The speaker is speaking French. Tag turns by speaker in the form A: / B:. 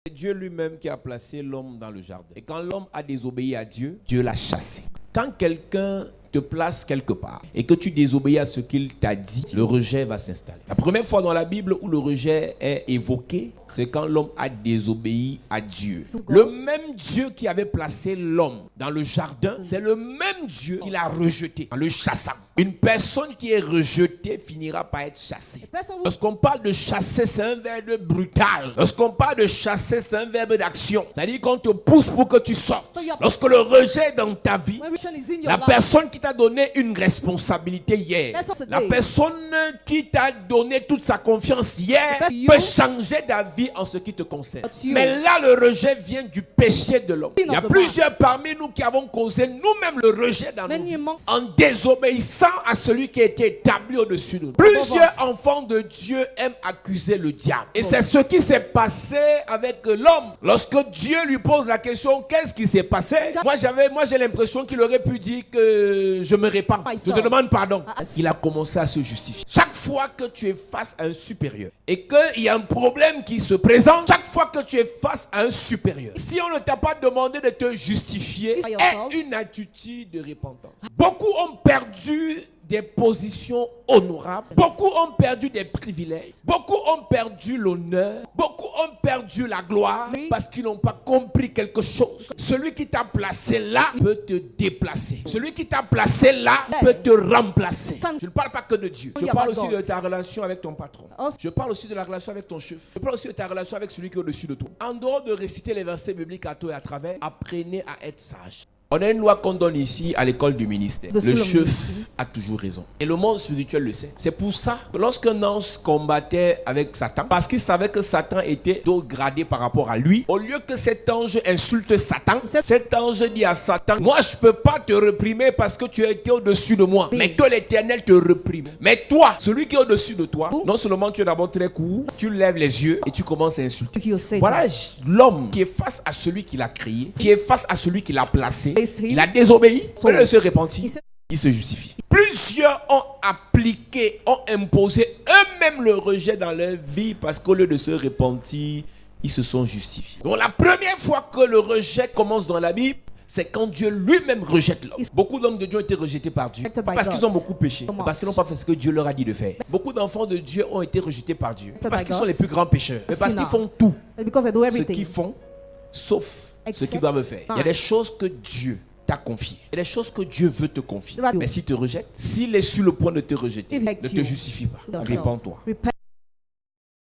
A: C'est Dieu lui-même qui a placé l'homme dans le jardin. Et quand l'homme a désobéi à Dieu, Dieu l'a chassé. Quand quelqu'un te place quelque part et que tu désobéis à ce qu'il t'a dit, le rejet va s'installer. La première fois dans la Bible où le rejet est évoqué, c'est quand l'homme a désobéi à Dieu. Le même Dieu qui avait placé l'homme dans le jardin, c'est le même Dieu qui l'a rejeté en le chassant. Une personne qui est rejetée finira par être chassée. Lorsqu'on parle de chasser, c'est un verbe brutal. Lorsqu'on parle de chasser, c'est un verbe d'action. C'est-à-dire qu'on te pousse pour que tu sortes. Lorsque le rejet est dans ta vie, la personne qui t'a donné une responsabilité hier, la personne qui t'a donné toute sa confiance hier peut changer ta vie en ce qui te concerne. Mais là, le rejet vient du péché de l'homme. Il y a plusieurs parmi nous qui avons causé nous-mêmes le rejet dans nos vies en désobéissant à celui qui a été établi au-dessus de nous. Plusieurs enfants de Dieu aiment accuser le diable. Et c'est ce qui s'est passé avec l'homme. Lorsque Dieu lui pose la question, qu'est-ce qui s'est passé? Moi, j'ai l'impression qu'il aurait pu dire que je me répands. Je te demande pardon. Il a commencé à se justifier. Chaque fois que tu es face à un supérieur et qu'il y a un problème qui se présente, chaque fois que tu es face à un supérieur, si on ne t'a pas demandé de te justifier, aie une attitude de repentance. Beaucoup ont perdu des positions honorables. Beaucoup ont perdu des privilèges. Beaucoup ont perdu l'honneur. Beaucoup ont perdu la gloire parce qu'ils n'ont pas compris quelque chose. Celui qui t'a placé là peut te déplacer. Celui qui t'a placé là peut te remplacer. Je ne parle pas que de Dieu. Je parle aussi de ta relation avec ton patron. Je parle aussi de la relation avec ton chef. Je parle aussi de ta relation avec celui qui est au-dessus de toi. En dehors de réciter les versets bibliques à toi et à travers, apprenez à être sage. On a une loi qu'on donne ici à l'école du ministère. Le chef a toujours raison. Et le monde spirituel le sait. C'est pour ça que lorsqu'un ange combattait avec Satan, parce qu'il savait que Satan était dégradé par rapport à lui, au lieu que cet ange insulte Satan, cet ange dit à Satan, moi je ne peux pas te réprimer parce que tu as été au-dessus de moi, mais que l'Éternel te réprime. Mais toi, celui qui est au-dessus de toi, non seulement tu es d'abord très court, tu lèves les yeux et tu commences à insulter. Voilà l'homme qui est face à celui qui l'a créé, qui est face à celui qui l'a placé. Il a désobéi, au lieu de se repentir, il se justifie. Plusieurs ont appliqué, ont imposé eux-mêmes le rejet dans leur vie parce qu'au lieu de se repentir, ils se sont justifiés. Donc la première fois que le rejet commence dans la Bible, c'est quand Dieu lui-même rejette l'homme. Beaucoup d'hommes de Dieu ont été rejetés par Dieu. Pas parce qu'ils ont beaucoup péché, mais parce qu'ils n'ont pas fait ce que Dieu leur a dit de faire. Beaucoup d'enfants de Dieu ont été rejetés par Dieu. Pas parce qu'ils sont les plus grands pécheurs, mais parce qu'ils font tout ce qu'ils font, sauf ce qu'ils doivent faire. Il y a des choses que Dieu t'a confiées. Il y a des choses que Dieu veut te confier. Mais s'il te rejette, s'il est sur le point de te rejeter, ne te justifie pas. Répands-toi.